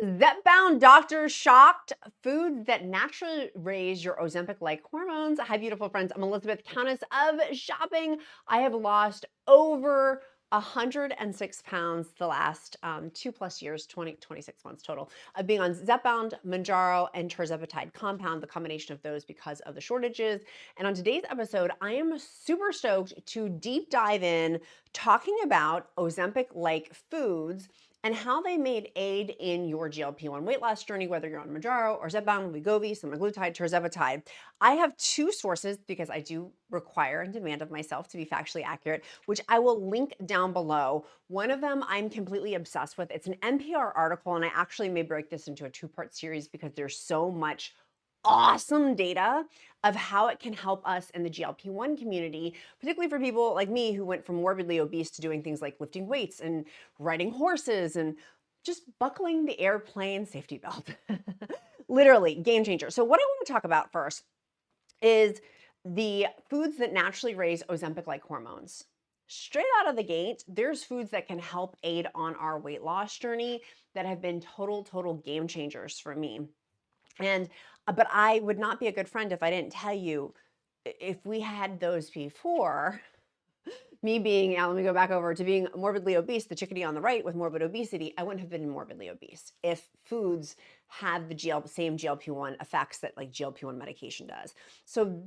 Zepbound doctors shocked. Foods that naturally raise your Ozempic-like hormones. Hi, beautiful friends. I'm Elizabeth, Countess of Shopping. I have lost over 106 pounds the last 2+ years, 26 months total, of being on Zepbound, Mounjaro, and Tirzepatide compound, the combination of those because of the shortages. And on today's episode, I am super stoked to deep dive in talking about Ozempic-like foods and how they may aid in your GLP-1 weight loss journey, whether you're on Mounjaro or Zepbound, WEGOVY, semaglutide, Tirzepatide. I have two sources because I do require and demand of myself to be factually accurate, which I will link down below. One of them I'm completely obsessed with. It's an NPR article, and I actually may break this into a two-part series because there's so much awesome data of how it can help us in the GLP-1 community, particularly for people like me who went from morbidly obese to doing things like lifting weights and riding horses and just buckling the airplane safety belt. Literally, game changer. So what I want to talk about first is the foods that naturally raise Ozempic-like hormones. Straight out of the gate, there's foods that can help aid on our weight loss journey that have been total game changers for me. But I would not be a good friend if I didn't tell you, if we had those before, me being, now let me go back over to being morbidly obese, the chickadee on the right with morbid obesity, I wouldn't have been morbidly obese if foods had the same GLP-1 effects that like GLP-1 medication does. So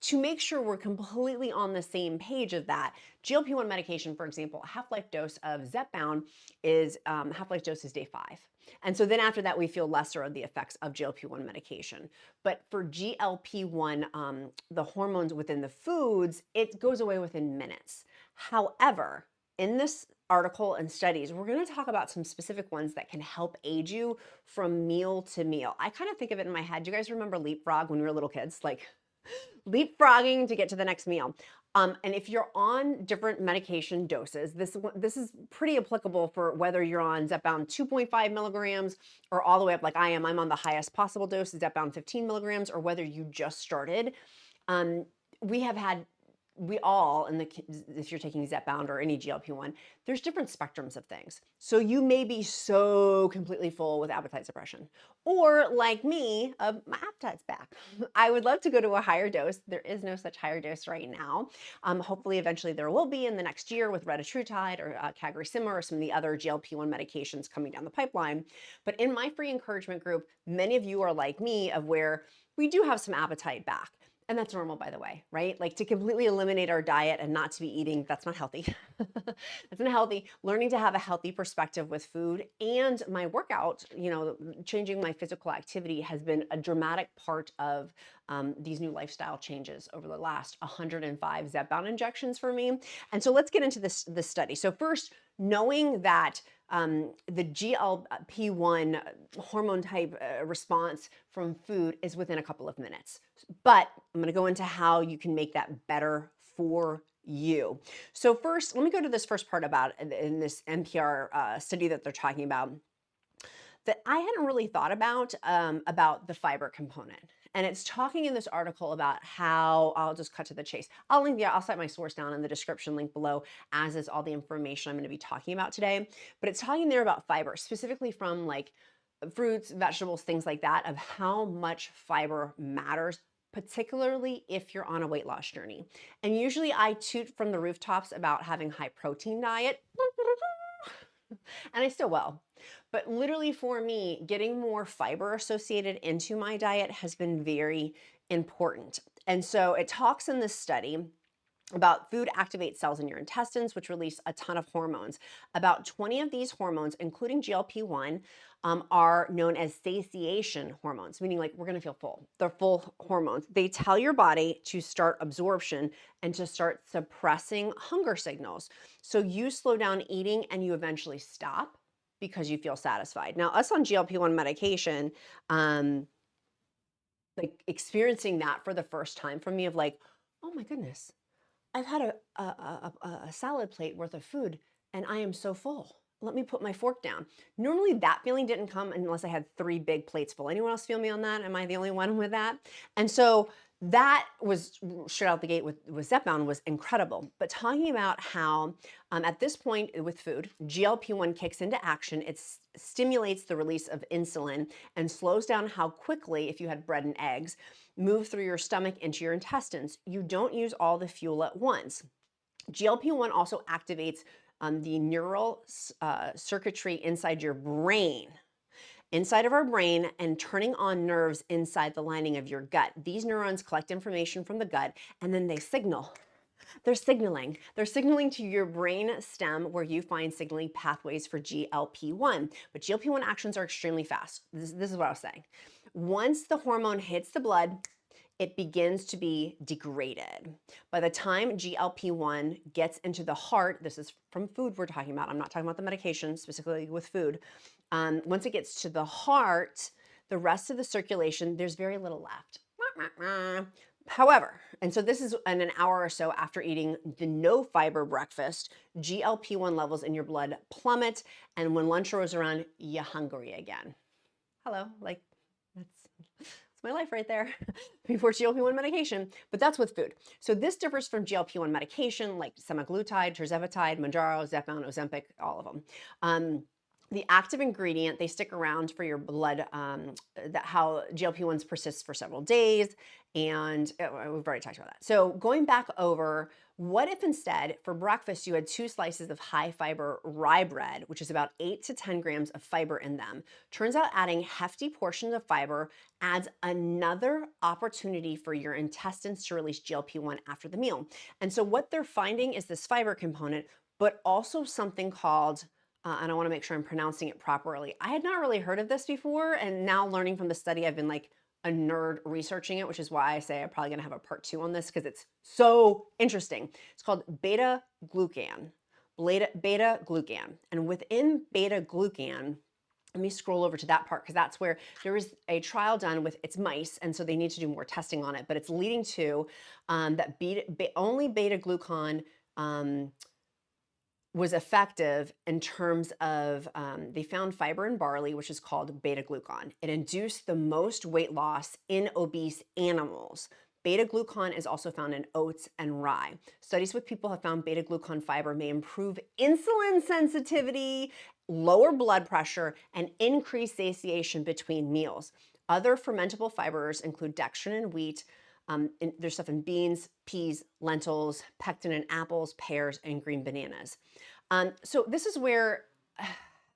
to make sure we're completely on the same page of that, GLP-1 medication, for example, a half-life dose of Zepbound is, half-life dose is day 5. And so then after that, we feel lesser of the effects of GLP-1 medication. But for GLP-1, the hormones within the foods, it goes away within minutes. However, in this article and studies, we're going to talk about some specific ones that can help aid you from meal to meal. I kind of think of it in my head. Do you guys remember leapfrog when we were little kids? Like leapfrogging to get to the next meal. And if you're on different medication doses, this is pretty applicable for whether you're on Zepbound 2.5 milligrams or all the way up like I am. I'm on the highest possible dose, Zepbound 15 milligrams, or whether you just started. We all, if you're taking Zepbound or any GLP-1, there's different spectrums of things. So you may be so completely full with appetite suppression. Or like me, my appetite's back. I would love to go to a higher dose. There is no such higher dose right now. Hopefully, eventually there will be in the next year with retatrutide or cagrilintide or some of the other GLP-1 medications coming down the pipeline. But in my free encouragement group, many of you are like me of where we do have some appetite back. And that's normal, by the way, right? Like to completely eliminate our diet and not to be eating, that's not healthy. That's not healthy. Learning to have a healthy perspective with food and my workout, changing my physical activity has been a dramatic part of these new lifestyle changes over the last 105 Zepbound injections for me. And so let's get into this study. So first, knowing that the GLP-1 hormone type response from food is within a couple of minutes. But I'm going to go into how you can make that better for you. So first, let me go to this first part about in this NPR study that they're talking about that I hadn't really thought about the fiber component. And it's talking in this article about how, I'll just cut to the chase. I'll set my source down in the description link below, as is all the information I'm going to be talking about today. But it's talking there about fiber, specifically from like fruits, vegetables, things like that, of how much fiber matters, particularly if you're on a weight loss journey. And usually I toot from the rooftops about having high protein diet. And I still will. But literally for me, getting more fiber associated into my diet has been very important. And so it talks in this study about food activates cells in your intestines, which release a ton of hormones. About 20 of these hormones, including GLP-1, are known as satiation hormones, meaning like we're going to feel full. They're full hormones. They tell your body to start absorption and to start suppressing hunger signals. So you slow down eating and you eventually stop because you feel satisfied. Now, us on GLP-1 medication, like experiencing that for the first time for me of like, oh my goodness, I've had a salad plate worth of food and I am so full. Let me put my fork down. Normally that feeling didn't come unless I had 3 big plates full. Anyone else feel me on that? Am I the only one with that? And so that was straight out the gate with Zepbound was incredible. But talking about how at this point with food, GLP-1 kicks into action. It stimulates the release of insulin and slows down how quickly, if you had bread and eggs, move through your stomach into your intestines. You don't use all the fuel at once. GLP-1 also activates the neural circuitry inside your brain. Inside of our brain and turning on nerves inside the lining of your gut. These neurons collect information from the gut and then they signal. They're signaling. They're signaling to your brain stem where you find signaling pathways for GLP-1. But GLP-1 actions are extremely fast. This is what I was saying. Once the hormone hits the blood, it begins to be degraded. By the time GLP-1 gets into the heart, this is from food we're talking about, I'm not talking about the medication, specifically with food. Once it gets to the heart, the rest of the circulation, there's very little left. However, and so this is in an hour or so after eating the no fiber breakfast, GLP-1 levels in your blood plummet, and when lunch rolls around, you're hungry again. Hello, like that's my life right there before GLP-1 medication, but that's with food. So this differs from GLP-1 medication like semaglutide, Tirzepatide, Mounjaro, Zepbound, Ozempic, all of them. The active ingredient, they stick around for your blood, how GLP-1s persist for several days, and we've already talked about that. So going back over, what if instead for breakfast you had 2 slices of high fiber rye bread, which is about 8 to 10 grams of fiber in them. Turns out adding hefty portions of fiber adds another opportunity for your intestines to release GLP-1 after the meal. And so what they're finding is this fiber component, but also something called and I want to make sure I'm pronouncing it properly. I had not really heard of this before, and now learning from the study, I've been like a nerd researching it, which is why I say I'm probably going to have a part 2 on this because it's so interesting. It's called Beta-glucan. Beta-glucan. And within Beta-glucan, let me scroll over to that part because that's where there is a trial done with its mice, and so they need to do more testing on it, but it's leading to that only Beta-glucan was effective in terms of, they found fiber in barley, which is called beta-glucan. It induced the most weight loss in obese animals. Beta-glucan is also found in oats and rye. Studies with people have found beta-glucan fiber may improve insulin sensitivity, lower blood pressure, and increase satiation between meals. Other fermentable fibers include dextrin and wheat. There's stuff in beans, peas, lentils, pectin in apples, pears, and green bananas. So this is where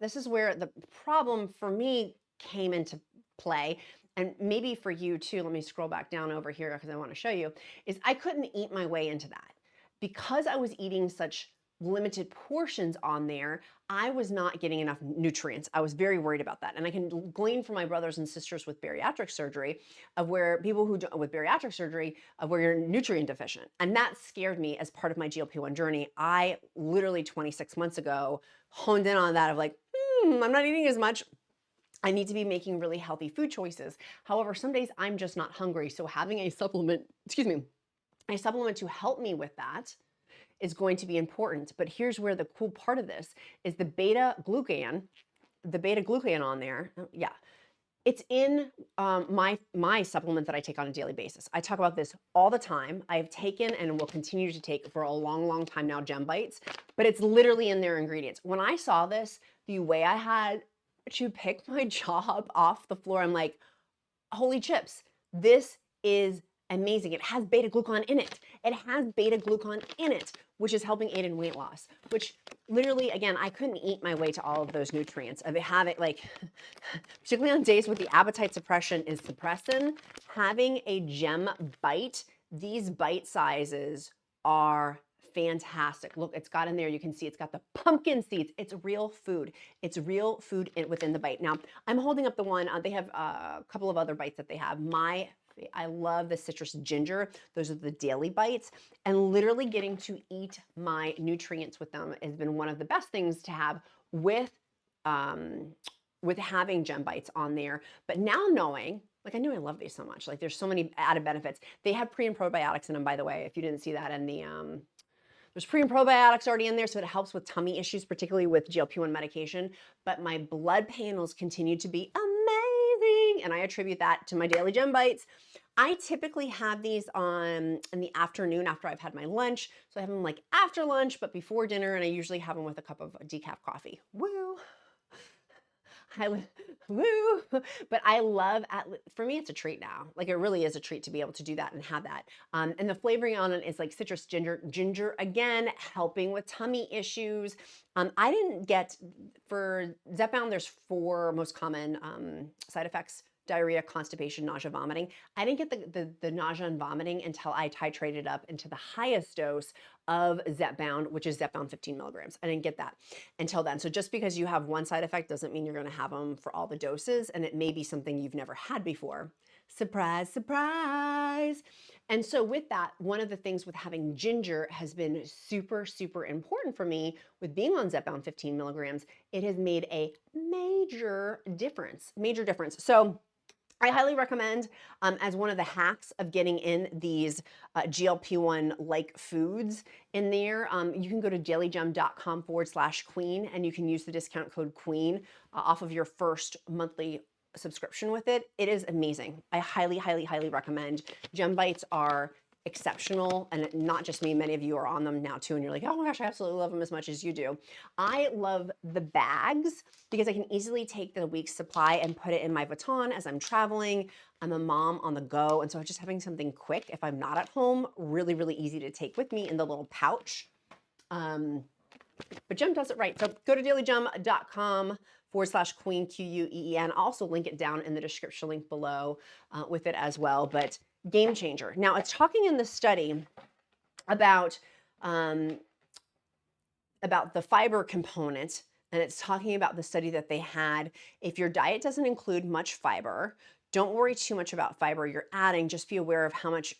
the problem for me came into play, and maybe for you too. Let me scroll back down over here because I want to show you, is I couldn't eat my way into that. Because I was eating such limited portions on there, I was not getting enough nutrients. I was very worried about that. And I can glean from my brothers and sisters with bariatric surgery of where people who with bariatric surgery of where you're nutrient deficient. And that scared me as part of my GLP-1 journey. I literally 26 months ago honed in on that of like, I'm not eating as much. I need to be making really healthy food choices. However, some days I'm just not hungry. So having a supplement, a supplement to help me with that is going to be important. But here's where the cool part of this is the beta-glucan on there. Yeah, it's in my supplement that I take on a daily basis. I talk about this all the time. I've taken and will continue to take for a long, long time now Gem Bites, but it's literally in their ingredients. When I saw this, the way I had to pick my jaw off the floor, I'm like, holy chips, this is amazing. It has beta-glucan in it. It has beta-glucan in it, which is helping aid in weight loss, which literally, again, I couldn't eat my way to all of those nutrients. Of it having, like, particularly on days with the appetite suppression is suppressing, having a Gem Bite, these bite sizes are fantastic. Look, it's got in there, you can see it's got the pumpkin seeds. It's real food. It's real food within the bite. Now, I'm holding up the one, they have a couple of other bites that they have. I love the citrus ginger. Those are the daily bites. And literally getting to eat my nutrients with them has been one of the best things to have with having Gem Bites on there. But now knowing, like I knew I love these so much. Like there's so many added benefits. They have pre and probiotics in them, by the way, if you didn't see that in the, there's pre and probiotics already in there, so it helps with tummy issues, particularly with GLP-1 medication. But my blood panels continue to be amazing, and I attribute that to my daily Gem Bites. I typically have these on in the afternoon after I've had my lunch. So I have them like after lunch, but before dinner, and I usually have them with a cup of decaf coffee. Woo! I woo, but I love for me it's a treat now. Like it really is a treat to be able to do that and have that. And the flavoring on it is like citrus ginger again, helping with tummy issues. I didn't get for Zepbound. There's 4 most common side effects: diarrhea, constipation, nausea, vomiting. I didn't get the nausea and vomiting until I titrated up into the highest dose of Zepbound, which is Zepbound 15 milligrams. I didn't get that until then. So just because you have one side effect doesn't mean you're going to have them for all the doses, and it may be something you've never had before. Surprise, surprise. And so with that, one of the things with having ginger has been super, super important for me with being on Zepbound 15 milligrams. It has made a major difference, major difference. So I highly recommend as one of the hacks of getting in these GLP-1 like foods in there. You can go to dailygem.com/queen and you can use the discount code queen off of your first monthly subscription with it. It is amazing. I highly, highly, highly recommend. Gem Bites are exceptional, and not just me, many of you are on them now too, and you're like, oh my gosh, I absolutely love them as much as you do. I love the bags because I can easily take the week's supply and put it in my baton as I'm traveling. I'm a mom on the go, and so just having something quick if I'm not at home, really, really easy to take with me in the little pouch. But Gem does it right. So go to dailygem.com/queen, QUEEN. I'll also link it down in the description link below with it as well. But game changer. Now it's talking in the study about the fiber component, and it's talking about the study that they had. If your diet doesn't include much fiber, don't worry too much about fiber you're adding. Just be aware of how much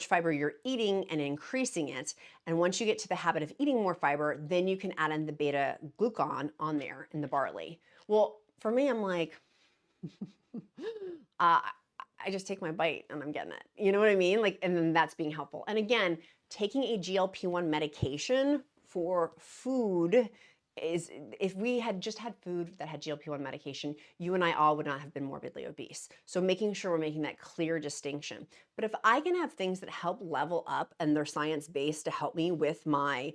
fiber you're eating and increasing it. And once you get to the habit of eating more fiber, then you can add in the beta-glucan on there in the barley. Well, for me, I'm like, I just take my bite and I'm getting it. You know what I mean? Like, and then that's being helpful. And again, taking a GLP-1 medication for food is, if we had just had food that had GLP-1 medication, you and I all would not have been morbidly obese. So making sure we're making that clear distinction. But if I can have things that help level up and they're science-based to help me with my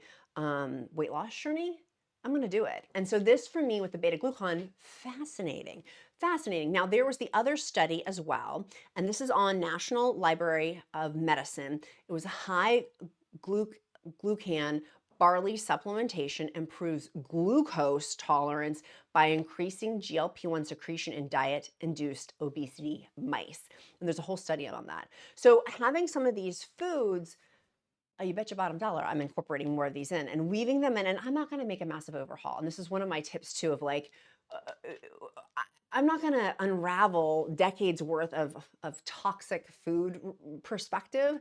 weight loss journey, I'm going to do it. And so this for me with the beta-glucan, fascinating. Fascinating. Now there was the other study as well, and this is on National Library of Medicine. It was a high glucan barley supplementation improves glucose tolerance by increasing GLP-1 secretion in diet-induced obesity mice. And there's a whole study on that. So having some of these foods, you bet your bottom dollar I'm incorporating more of these in and weaving them in, and I'm not going to make a massive overhaul. And this is one of my tips too of like, I'm not going to unravel decades worth of toxic food perspective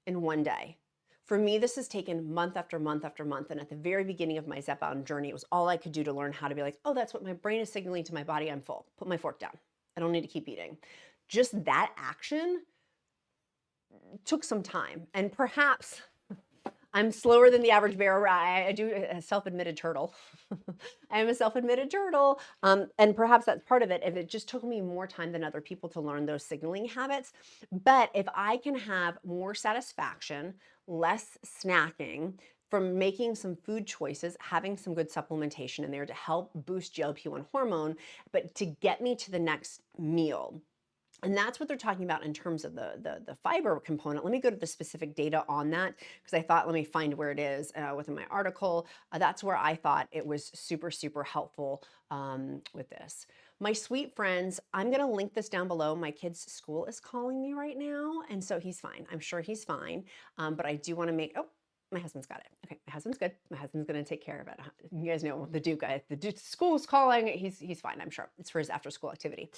in one day. For me, this has taken month after month after month. And at the very beginning of my Zepbound journey, it was all I could do to learn how to be like, oh, that's what my brain is signaling to my body. I'm full. Put my fork down. I don't need to keep eating. Just that action took some time. And perhaps I'm slower than the average bear. I do a self-admitted turtle. I am a self-admitted turtle. And perhaps that's part of it. If it just took me more time than other people to learn those signaling habits. But if I can have more satisfaction, less snacking from making some food choices, having some good supplementation in there to help boost GLP-1 hormone, but to get me to the next meal. And that's what they're talking about in terms of the fiber component. Let me go to the specific data on that because I thought, let me find where it is within my article. That's where I thought it was super, super helpful with this. My sweet friends, I'm going to link this down below. My kid's school is calling me right now, and so he's fine. I'm sure he's fine, but I do want to make, oh, my husband's got it. Okay, my husband's good. My husband's going to take care of it. You guys know the Duke guy. The Duke school's calling. He's fine, I'm sure. It's for his after-school activity.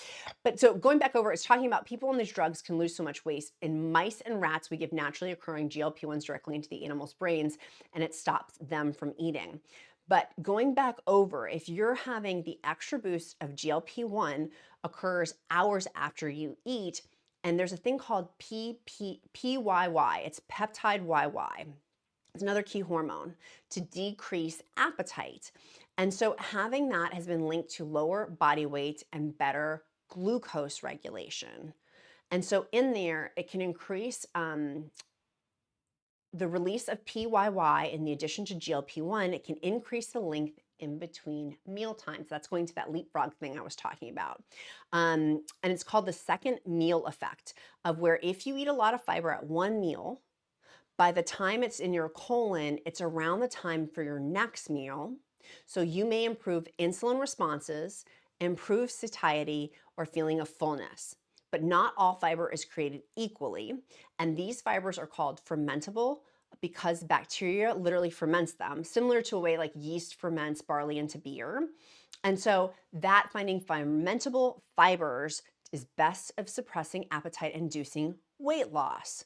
But so going back over, it's talking about people on these drugs can lose so much weight. In mice and rats, we give naturally occurring GLP-1s directly into the animal's brains, and it stops them from eating. But going back over, if you're having the extra boost of GLP-1 occurs hours after you eat, and there's a thing called PYY. It's peptide YY. It's another key hormone to decrease appetite. And so having that has been linked to lower body weight and better glucose regulation. And so in there, it can increase the release of PYY in the addition to GLP-1. It can increase the length in between meal times. That's going to that leapfrog thing I was talking about. And it's called the second meal effect, of where if you eat a lot of fiber at one meal, by the time it's in your colon, it's around the time for your next meal. So you may improve insulin responses, improve satiety, or feeling of fullness. But not all fiber is created equally. And these fibers are called fermentable because bacteria literally ferments them, similar to a way like yeast ferments barley into beer. And so that finding fermentable fibers is best of suppressing appetite inducing weight loss.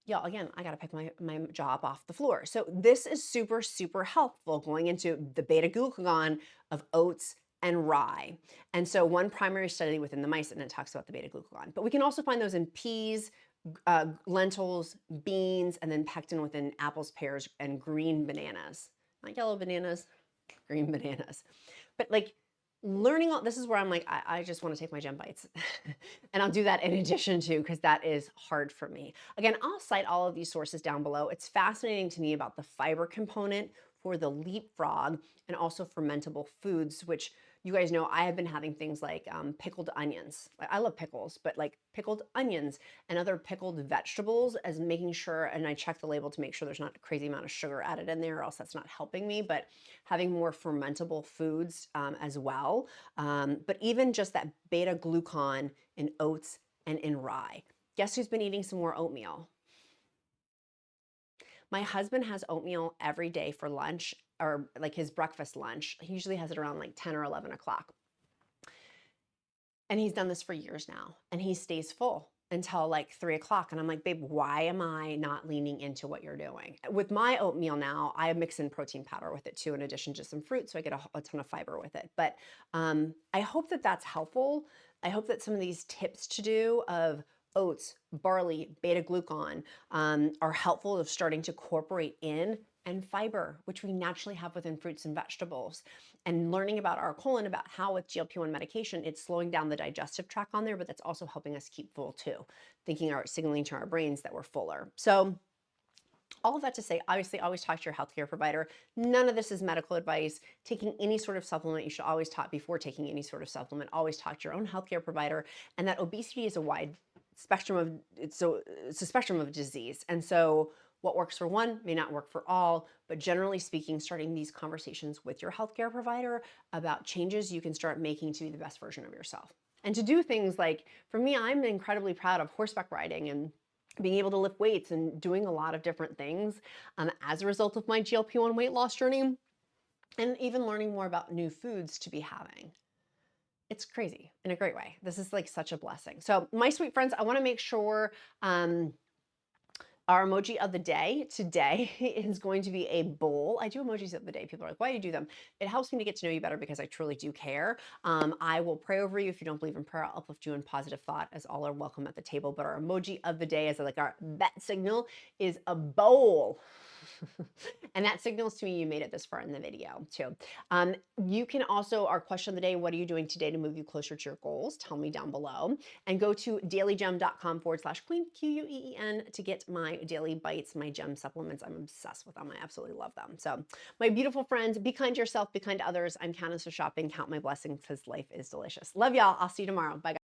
Y'all, again, I gotta pick my jaw up off the floor. So this is super, super helpful going into the beta-glucan of oats and rye. And so one primary study within the mice, and it talks about the beta-glucan. But we can also find those in peas, lentils, beans, and then pectin within apples, pears, and green bananas. Not yellow bananas, green bananas. But like, learning all this is where I'm like, I just want to take my gem bites. And I'll do that in addition to, because that is hard for me. Again, I'll cite all of these sources down below. It's fascinating to me about the fiber component for the leapfrog and also fermentable foods, which you guys know I have been having things like pickled onions. I love pickles, but like pickled onions and other pickled vegetables, as making sure, and I check the label to make sure there's not a crazy amount of sugar added in there, or else that's not helping me, but having more fermentable foods as well. But even just that beta-glucan in oats and in rye. Guess who's been eating some more oatmeal? My husband has oatmeal every day for lunch, or like his breakfast lunch. He usually has it around like 10 or 11 o'clock. And he's done this for years now, and he stays full until like 3 o'clock. And I'm like, babe, why am I not leaning into what you're doing? With my oatmeal now, I mix in protein powder with it too, in addition to some fruit, so I get a ton of fiber with it. But I hope that that's helpful. I hope that some of these tips to do of oats, barley, beta-glucan are helpful of starting to incorporate in, and fiber, which we naturally have within fruits and vegetables. And learning about our colon, about how with GLP-1 medication, it's slowing down the digestive tract on there, but that's also helping us keep full too, signaling to our brains that we're fuller. So all of that to say, obviously, always talk to your healthcare provider. None of this is medical advice. Taking any sort of supplement, you should always talk before taking any sort of supplement. Always talk to your own healthcare provider. And that obesity is a wide spectrum of, it's a spectrum of disease. And so what works for one may not work for all, but generally speaking, starting these conversations with your healthcare provider about changes you can start making to be the best version of yourself. And to do things like, for me, I'm incredibly proud of horseback riding and being able to lift weights and doing a lot of different things as a result of my GLP-1 weight loss journey, and even learning more about new foods to be having. It's crazy in a great way. This is like such a blessing. So my sweet friends, I want to make sure our emoji of the day today is going to be a bowl. I do emojis of the day. People are like, why do you do them? It helps me to get to know you better because I truly do care. I will pray over you. If you don't believe in prayer, I'll uplift you in positive thought, as all are welcome at the table. But our emoji of the day, as like our bet signal, is a bowl. And that signals to me you made it this far in the video too. You can also, our question of the day, what are you doing today to move you closer to your goals? Tell me down below. And go to dailygem.com/queen, Queen, to get my daily bites, my gem supplements. I'm obsessed with them. I absolutely love them. So my beautiful friends, be kind to yourself, be kind to others. I'm Countess of Shopping. Count my blessings because life is delicious. Love y'all. I'll see you tomorrow. Bye, guys.